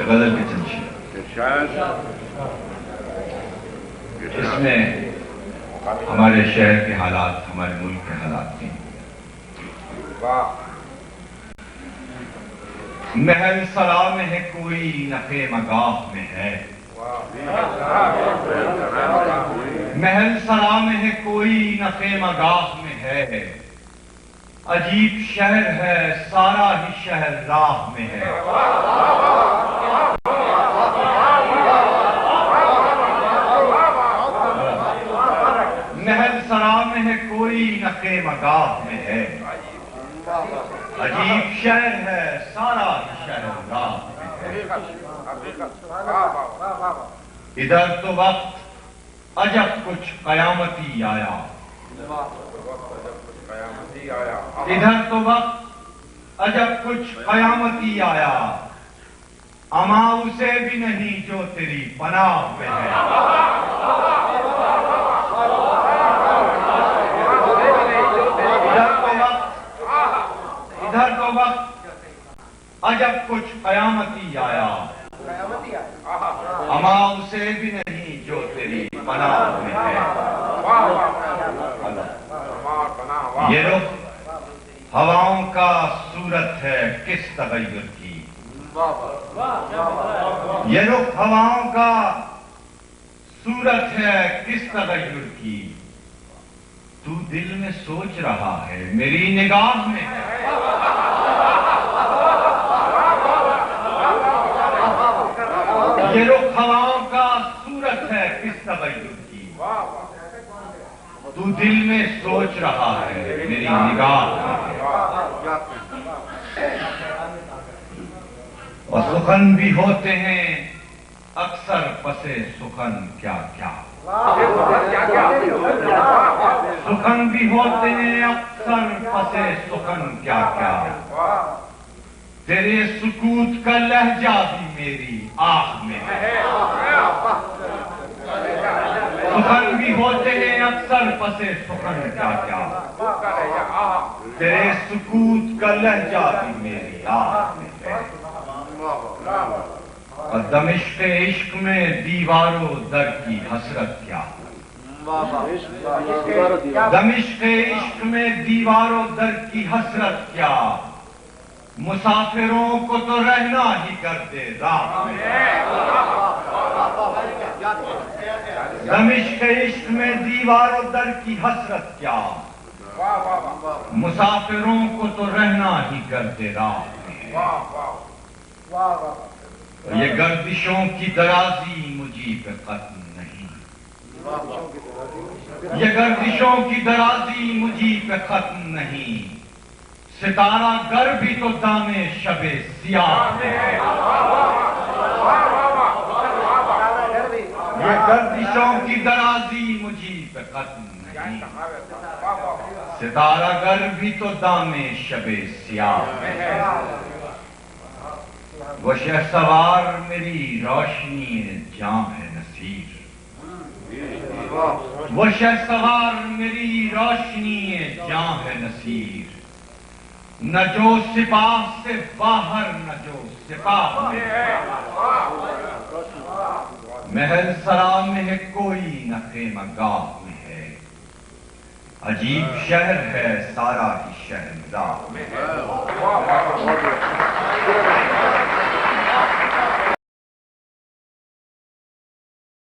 غزل کی چند شعر اس میں ہمارے شہر کے حالات، ہمارے ملک کے حالات بھی. محل سلام ہے کوئی نفع مگاہ میں ہے، محل سلام ہے کوئی نفع مگاہ میں ہے، عجیب شہر ہے سارا ہی شہر راہ میں ہے. محل سلام ہے کوئی نفع مگاہ میں ہے، عجیب شہر ہے سارا ہی شہر راہ میں ہے. ادھر تو وقت عجب کچھ قیامتی آیا، ادھر تو وقت عجب کچھ قیامتی آیا، اما اسے بھی نہیں جو تیری پناہ میں ہے. ادھر تو وقت عجب کچھ قیامتی آیا، اما اسے بھی نہیں جو تیری پناہ میں ہے. یہ رخ ہواؤں کا صورت ہے کس تغیر کی، یہ رخ ہواؤں کا صورت ہے کس تغیر کی، تو دل میں سوچ رہا ہے میری نگاہ میں ہے. یہ رخ ہواؤں کا صورت ہے کس تغیر کی، تو دل میں سوچ رہا ہے میری نگاہ میں ہے. اور سخن بھی ہوتے ہیں اکثر پسے سخن کیا کیا، سخن بھی ہوتے ہیں اکثر پسے سخن کیا کیا، تیرے سکوت کا لہجہ بھی میری آہ میں ہے. سخن بھی ہوتے ہیں اکثر پسے سخن کیا کیا، تیرے سکوت کا لہجہ بھی میری آہ میں ہے. اور دمشق عشق میں دیوار و در کی حسرت کیا، دمشق عشق میں دیوار و در کی حسرت کیا، مسافروں کو تو رہنا ہی کر دے راہ میں. دمشق عشق میں دیوار و در کی حسرت کیا، مسافروں کو تو رہنا ہی کر دے راہ میں. یہ گردشوں کی درازی مجھے پہ ختم نہیں، یہ گردشوں کی درازی مجھے پہ ختم نہیں، ستارہ گر بھی تو دام شب سیاہ میں ہے. یہ گردشوں کی درازی مجھے پہ ختم نہیں، ستارہ گر بھی تو دام شب سیاہ میں ہے. وہ شہسوار میری روشنی جام ہے نصیر، وہ شہسوار میری روشنی جام ہے نصیر، نہ جو سپاہ سے باہر نہ جو سپاہ میں ہے. محل سلام میں ہے کوئی نہ خیمہ گاہ میں ہے، عجیب شہر ہے سارا ہی شہر راہ میں ہے.